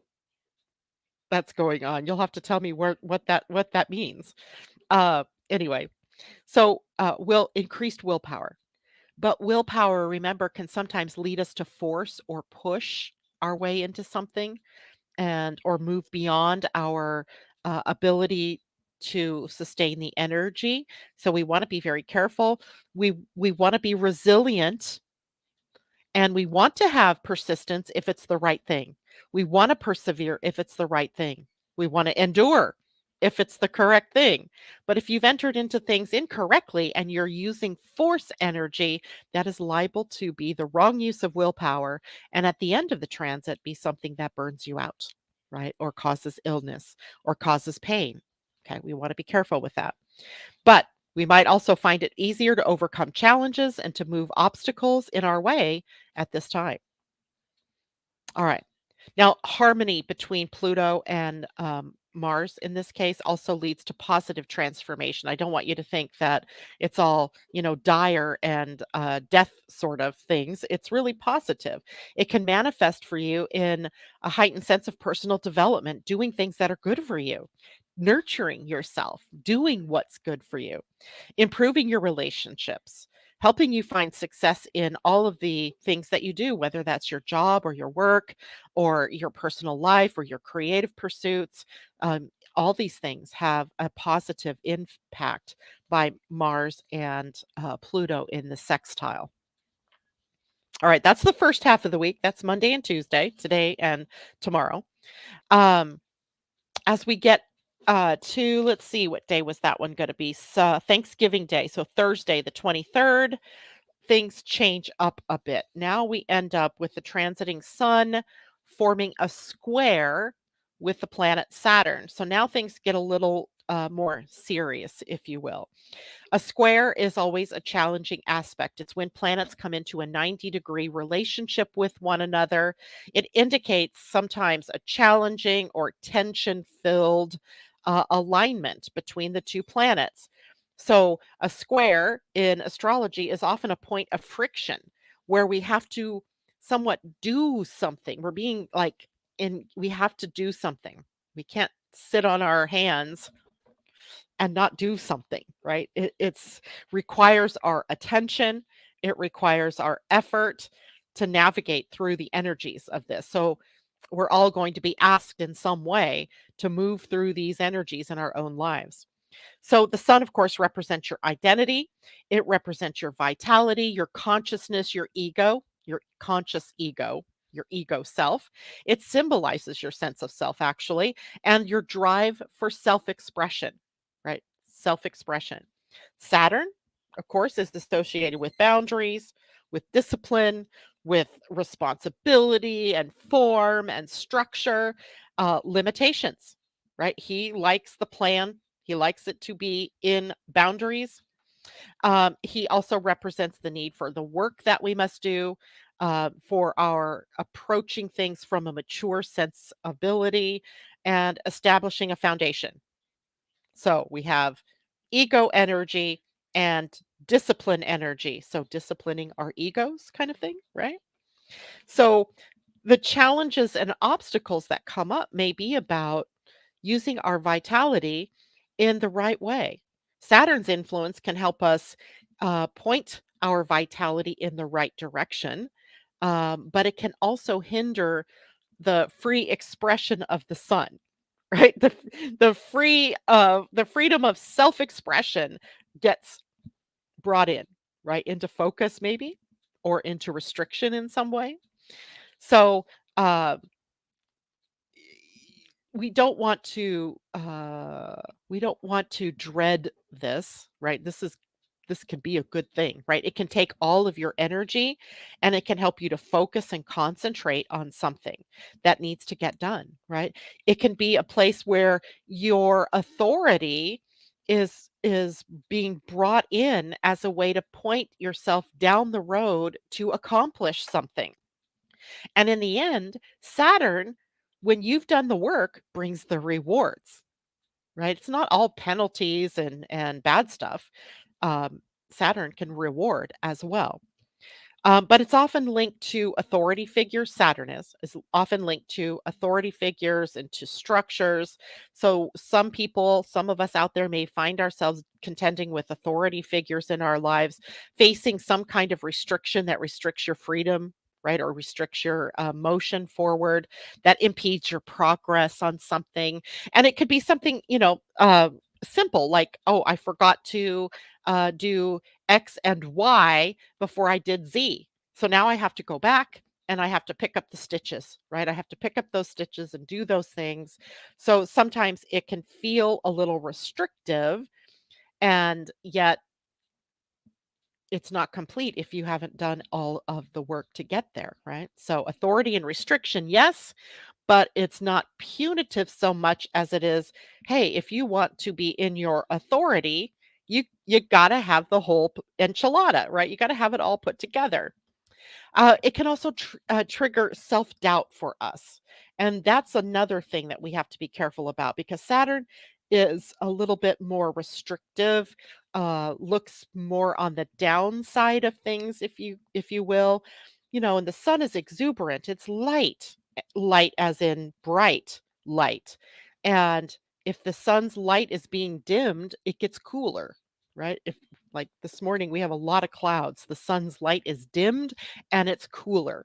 that's going on. You'll have to tell me what that means. Anyway, so will increased willpower. But willpower, remember, can sometimes lead us to force or push our way into something and or move beyond our ability to sustain the energy. So we want to be very careful. We want to be resilient, and we want to have persistence if it's the right thing. We want to persevere if it's the right thing. We want to endure if it's the correct thing. But if you've entered into things incorrectly and you're using force energy, that is liable to be the wrong use of willpower. And at the end of the transit, be something that burns you out, right? Or causes illness or causes pain. Okay. We want to be careful with that. But we might also find it easier to overcome challenges and to move obstacles in our way at this time. All right. Now, harmony between Pluto and Mars in this case also leads to positive transformation. I don't want you to think that it's all, dire and death sort of things. It's really positive. It can manifest for you in a heightened sense of personal development, doing things that are good for you, nurturing yourself, doing what's good for you, improving your relationships, helping you find success in all of the things that you do, whether that's your job or your work or your personal life or your creative pursuits. All these things have a positive impact by Mars and Pluto in the sextile. All right, that's the first half of the week. That's Monday and Tuesday, today and tomorrow. Um, as we get to, let's see, what day was that one going to be? So Thanksgiving Day. So Thursday, the 23rd, things change up a bit. Now we end up with the transiting sun forming a square with the planet Saturn. So now things get a little more serious, if you will. A square is always a challenging aspect. It's when planets come into a 90-degree relationship with one another. It indicates sometimes a challenging or tension filled alignment between the two planets. So, a square in astrology is often a point of friction where we have to somewhat do something. We're being like, we have to do something. We can't sit on our hands and not do something, right? It's requires our attention, it requires our effort to navigate through the energies of this. So we're all going to be asked in some way to move through these energies in our own lives. So the sun, of course, represents your identity. It represents your vitality, your consciousness, your ego, your conscious ego, your ego self. It symbolizes your sense of self, actually, and your drive for self expression, right? Self expression. Saturn, of course, is associated with boundaries, with discipline, with responsibility and form and structure, limitations, right? He likes the plan, he likes it to be in boundaries. He also represents the need for the work that we must do, for our approaching things from a mature sense ability and establishing a foundation. So we have ego energy and discipline energy. So disciplining our egos, kind of thing, right? So the challenges and obstacles that come up may be about using our vitality in the right way. Saturn's influence can help us point our vitality in the right direction, but it can also hinder the free expression of the sun. Right, the freedom of self expression gets brought in, right, into focus maybe, or into restriction in some way. So, uh, we don't want to, dread this, right? This can be a good thing, right? It can take all of your energy and it can help you to focus and concentrate on something that needs to get done, right? It can be a place where your authority is being brought in as a way to point yourself down the road to accomplish something. And in the end, Saturn, when you've done the work, brings the rewards, right? It's not all penalties and bad stuff. Um, Saturn can reward as well. But it's often linked to authority figures. Saturn is often linked to authority figures and to structures. So some people, some of us out there may find ourselves contending with authority figures in our lives, facing some kind of restriction that restricts your freedom, right? Or restricts your motion forward, that impedes your progress on something. And it could be something, simple like, oh, I forgot to do X and Y before I did Z. So now I have to go back and I have to pick up the stitches, right? I have to pick up those stitches and do those things. So sometimes it can feel a little restrictive, and yet it's not complete if you haven't done all of the work to get there, right? So authority and restriction, yes, but it's not punitive so much as it is, hey, if you want to be in your authority, you got to have the whole enchilada, right? You got to have it all put together. It can also trigger self doubt for us. And that's another thing that we have to be careful about, because Saturn is a little bit more restrictive, looks more on the downside of things, if you will. And the sun is exuberant. It's light, light as in bright light. And if the sun's light is being dimmed, it gets cooler, right? If like this morning we have a lot of clouds, the sun's light is dimmed and it's cooler.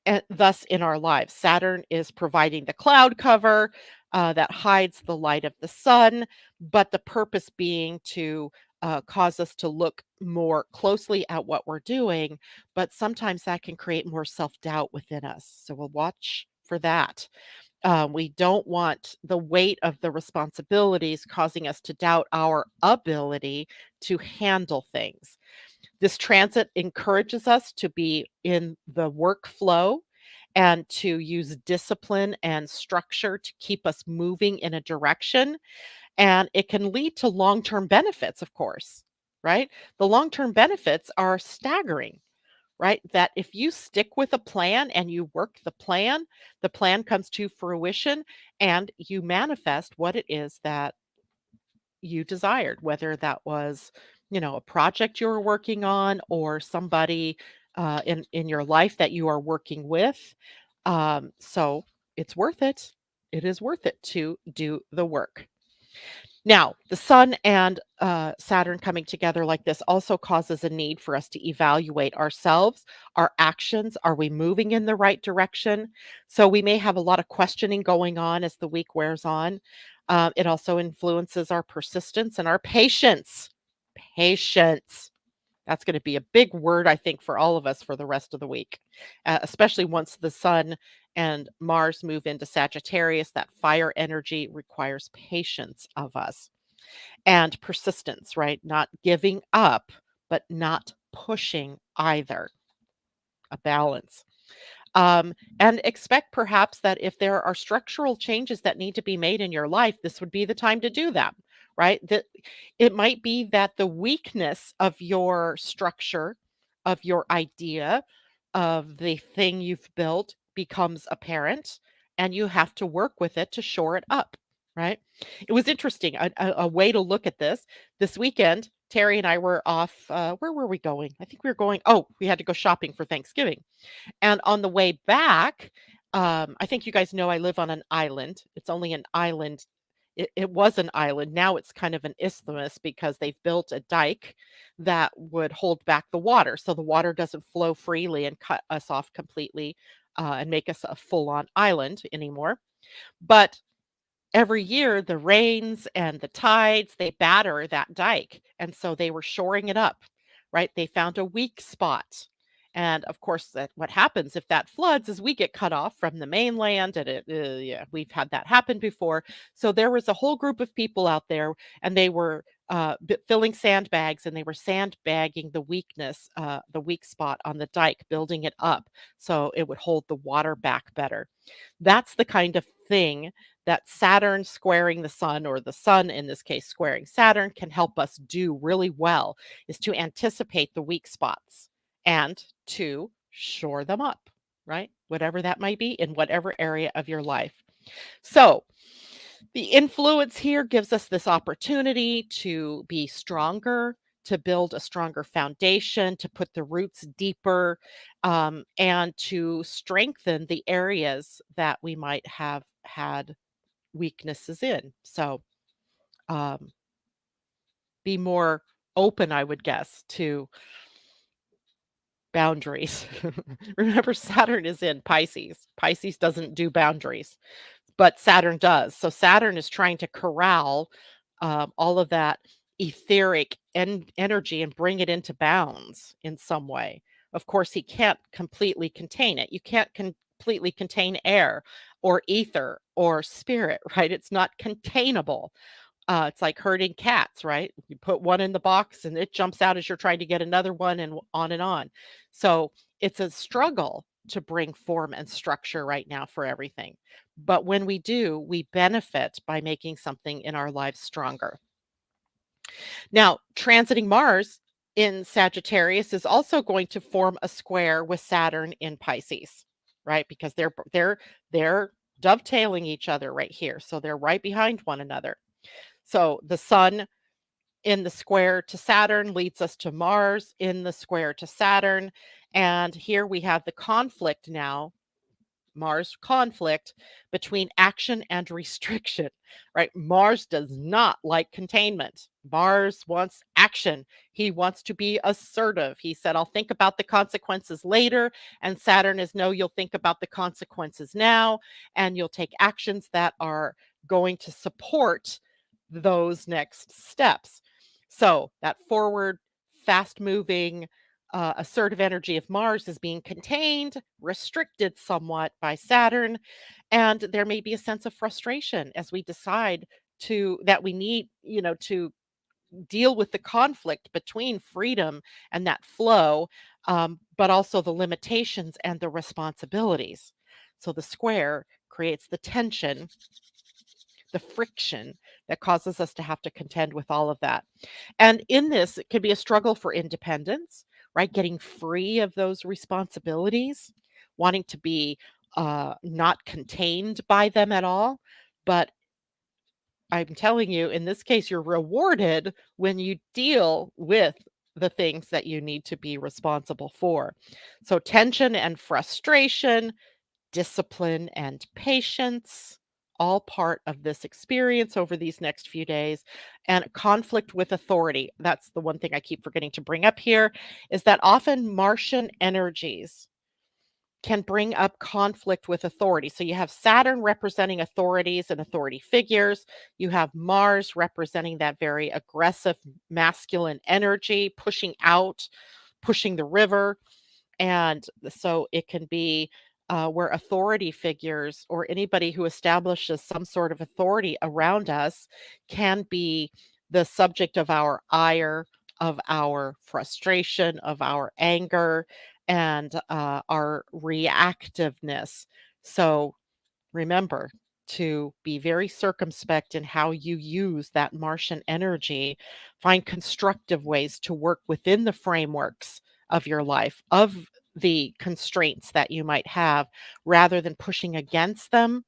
And thus, in our lives, Saturn is providing the cloud cover that hides the light of the sun, but the purpose being to cause us to look more closely at what we're doing. But sometimes that can create more self doubt within us. So we'll watch for that. We don't want the weight of the responsibilities causing us to doubt our ability to handle things. This transit encourages us to be in the workflow and to use discipline and structure to keep us moving in a direction. And it can lead to long term benefits, of course, right? The long term benefits are staggering, right? That if you stick with a plan and you work the plan comes to fruition and you manifest what it is that you desired, whether that was, a project you were working on or somebody in your life that you are working with. So it's worth it. It is worth it to do the work. Now, the sun and Saturn coming together like this also causes a need for us to evaluate ourselves, our actions. Are we moving in the right direction? So we may have a lot of questioning going on as the week wears on. It also influences our persistence and our patience. Patience. That's going to be a big word, I think, for all of us for the rest of the week, especially once the sun and Mars move into Sagittarius. That fire energy requires patience of us and persistence, right? Not giving up, but not pushing either. A balance. And expect perhaps that if there are structural changes that need to be made in your life, this would be the time to do them, right? That it might be that the weakness of your structure, of your idea, of the thing you've built becomes apparent, and you have to work with it to shore it up, right? It was interesting. A way to look at this weekend, Terry and I were off. Where were we going? I think we were going. Oh, we had to go shopping for Thanksgiving, and on the way back, I think you guys know I live on an island. It's only an island. It was an island. Now it's kind of an isthmus because they've built a dike that would hold back the water. So the water doesn't flow freely and cut us off completely and make us a full on island anymore. But every year, the rains and the tides, they batter that dike, and so they were shoring it up, right? They found a weak spot, and of course, that what happens if that floods is we get cut off from the mainland, and yeah, we've had that happen before. So there was a whole group of people out there, and they were filling sandbags, and they were sandbagging the weak spot on the dike, building it up so it would hold the water back better. That's the kind of thing that Saturn squaring the sun, or the sun in this case squaring Saturn, can help us do really well, is to anticipate the weak spots and to shore them up, right? Whatever that might be in whatever area of your life. So, the influence here gives us this opportunity to be stronger, to build a stronger foundation, to put the roots deeper, and to strengthen the areas that we might have had weaknesses in. So, um, be more open, I would guess, to boundaries. Remember, Saturn is in Pisces. Pisces doesn't do boundaries, but Saturn does. So Saturn is trying to corral all of that etheric energy and bring it into bounds in some way. Of course, he can't completely contain it. You can't completely contain air or ether or spirit, right? It's not containable. It's like herding cats, right? You put one in the box and it jumps out as you're trying to get another one, and on and on. So it's a struggle to bring form and structure right now for everything. But when we do, we benefit by making something in our lives stronger. Now, transiting Mars in Sagittarius is also going to form a square with Saturn in Pisces, right? Because they're dovetailing each other right here. So they're right behind one another. So the sun in the square to Saturn leads us to Mars in the square to Saturn. And here we have the conflict now, Mars conflict between action and restriction, right? Mars does not like containment. Mars wants action. He wants to be assertive. He said, I'll think about the consequences later. And Saturn is, no, you'll think about the consequences now, and you'll take actions that are going to support those next steps. So that forward, fast moving, assertive energy of Mars is being contained, restricted somewhat by Saturn, and there may be a sense of frustration as we decide to that we need, to deal with the conflict between freedom and that flow, but also the limitations and the responsibilities. So the square creates the tension, the friction that causes us to have to contend with all of that. And in this, it can be a struggle for independence, right? Getting free of those responsibilities, wanting to be not contained by them at all. But I'm telling you, in this case, you're rewarded when you deal with the things that you need to be responsible for. So, tension and frustration, discipline and patience, all part of this experience over these next few days. And conflict with authority. That's the one thing I keep forgetting to bring up here, is that often Martian energies can bring up conflict with authority. So you have Saturn representing authorities and authority figures. You have Mars representing that very aggressive masculine energy, pushing out, pushing the river. And so it can be where authority figures or anybody who establishes some sort of authority around us can be the subject of our ire, of our frustration, of our anger, and our reactiveness. So remember to be very circumspect in how you use that Martian energy. Find constructive ways to work within the frameworks of your life, of the constraints that you might have, rather than pushing against them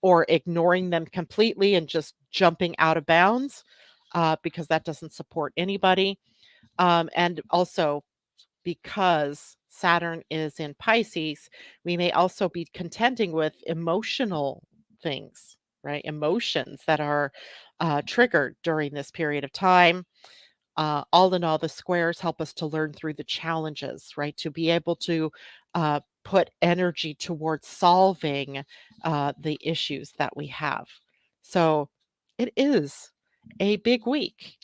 or ignoring them completely and just jumping out of bounds, because that doesn't support anybody. And also, because Saturn is in Pisces, we may also be contending with emotional things, right? Emotions that are triggered during this period of time. All in all, the squares help us to learn through the challenges, right? To be able to put energy towards solving the issues that we have. So it is a big week.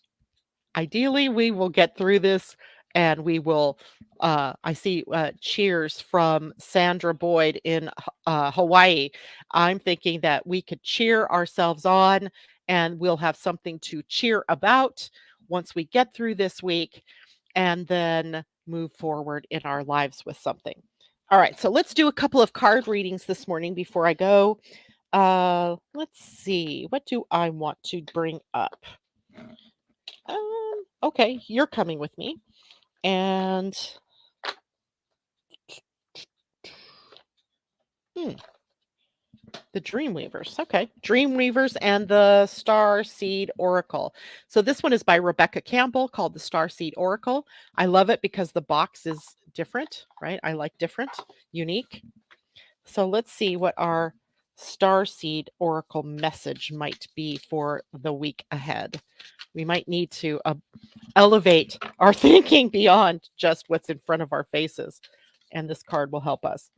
Ideally, we will get through this and we will. I see cheers from Sandra Boyd in Hawaii. I'm thinking that we could cheer ourselves on and we'll have something to cheer about once we get through this week and then move forward in our lives with something. All right, so let's do a couple of card readings this morning before I go. Let's see. What do I want to bring up? Okay, you're coming with me. And hmm, The Dreamweavers. Okay. Dreamweavers and the Star Seed Oracle. So this one is by Rebecca Campbell called the Star Seed Oracle. I love it because the box is different, right? I like different, unique. So let's see what our Star Seed Oracle message might be for the week ahead. We might need to elevate our thinking beyond just what's in front of our faces. And this card will help us.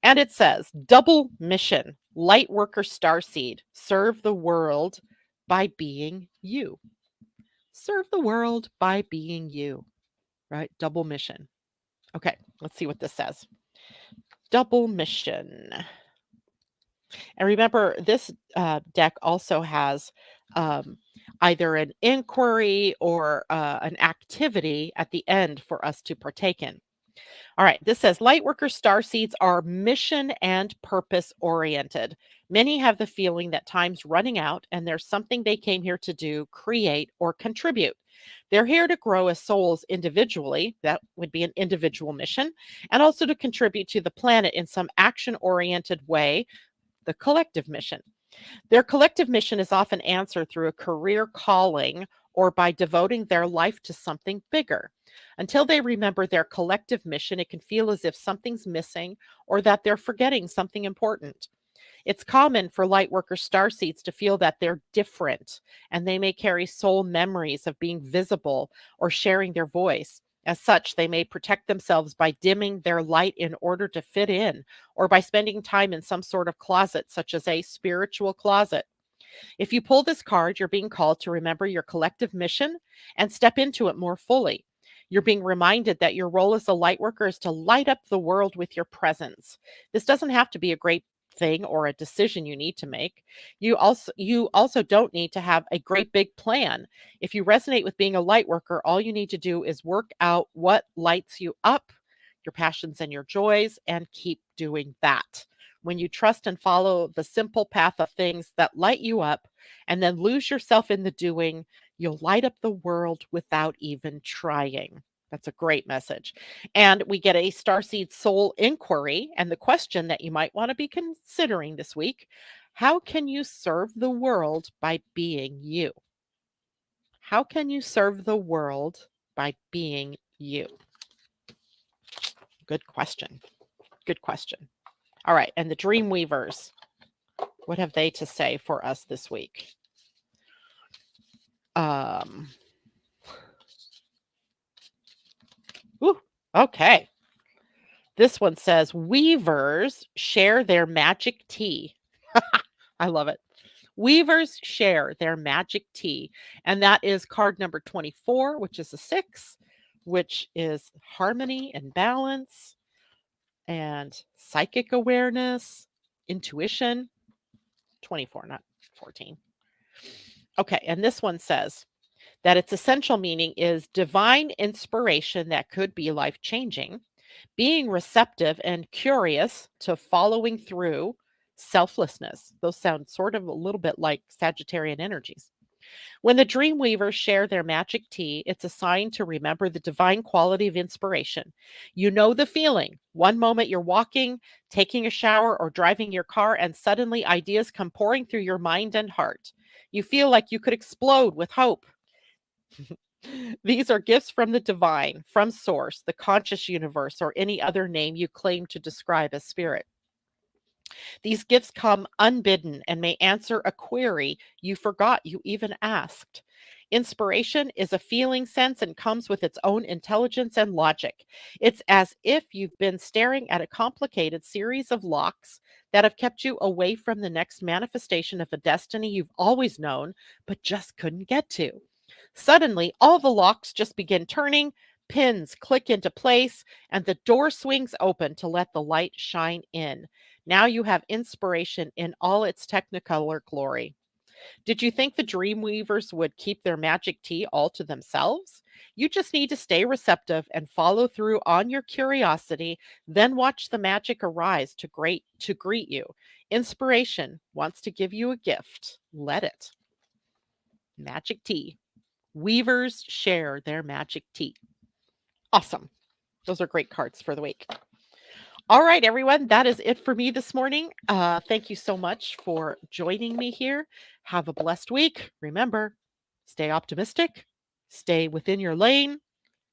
And it says, double mission, light worker starseed, serve the world by being you. Serve the world by being you, right? Double mission. Okay, let's see what this says. Double mission. And remember, this deck also has either an inquiry or an activity at the end for us to partake in. All right, this says Lightworker starseeds are mission and purpose oriented. Many have the feeling that time's running out and there's something they came here to do, create, or contribute. They're here to grow as souls individually, that would be an individual mission, and also to contribute to the planet in some action oriented way, the collective mission. Their collective mission is often answered through a career calling or by devoting their life to something bigger. Until they remember their collective mission, it can feel as if something's missing or that they're forgetting something important. It's common for lightworker starseeds to feel that they're different, and they may carry soul memories of being visible or sharing their voice. As such, they may protect themselves by dimming their light in order to fit in, or by spending time in some sort of closet, such as a spiritual closet. If you pull this card, you're being called to remember your collective mission and step into it more fully. You're being reminded that your role as a light worker is to light up the world with your presence. This doesn't have to be a great thing or a decision you need to make. You also don't need to have a great big plan. If you resonate with being a light worker, all you need to do is work out what lights you up, your passions and your joys, and keep doing that. When you trust and follow the simple path of things that light you up and then lose yourself in the doing, you'll light up the world without even trying. That's a great message. And we get a Starseed Soul inquiry. And the question that you might want to be considering this week: how can you serve the world by being you? How can you serve the world by being you? Good question. Good question. All right. And the Dream Weavers, what have they to say for us this week? Okay. This one says weavers share their magic tea. I love it. Weavers share their magic tea. And that is card number 24, which is a 6, which is harmony and balance and psychic awareness, intuition. 24, not 14. Okay. And this one says that its essential meaning is divine inspiration that could be life changing, being receptive and curious to following through, selflessness. Those sound sort of a little bit like Sagittarian energies. When the dream weavers share their magic tea, it's a sign to remember the divine quality of inspiration. You know the feeling. One moment you're walking, taking a shower, or driving your car, and suddenly ideas come pouring through your mind and heart. You feel like you could explode with hope. These are gifts from the divine, from source, the conscious universe, or any other name you claim to describe as spirit. These gifts come unbidden and may answer a query you forgot you even asked. Inspiration is a feeling sense and comes with its own intelligence and logic. It's as if you've been staring at a complicated series of locks that have kept you away from the next manifestation of a destiny you've always known, but just couldn't get to. Suddenly, all the locks just begin turning, pins click into place, and the door swings open to let the light shine in. Now you have inspiration in all its technicolor glory. Did you think the dream weavers would keep their magic tea all to themselves? You just need to stay receptive and follow through on your curiosity, then watch the magic arise to greet you. Inspiration wants to give you a gift. Let it. Magic tea. Weavers share their magic tea. Awesome. Those are great cards for the week. All right, everyone, that is it for me this morning. Thank you so much for joining me here. Have a blessed week. Remember, stay optimistic, stay within your lane,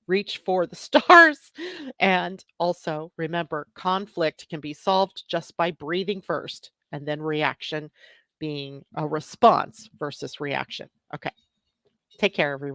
reach for the stars, and also remember conflict can be solved just by breathing first and then reaction being a response versus reaction. Okay, take care, everyone.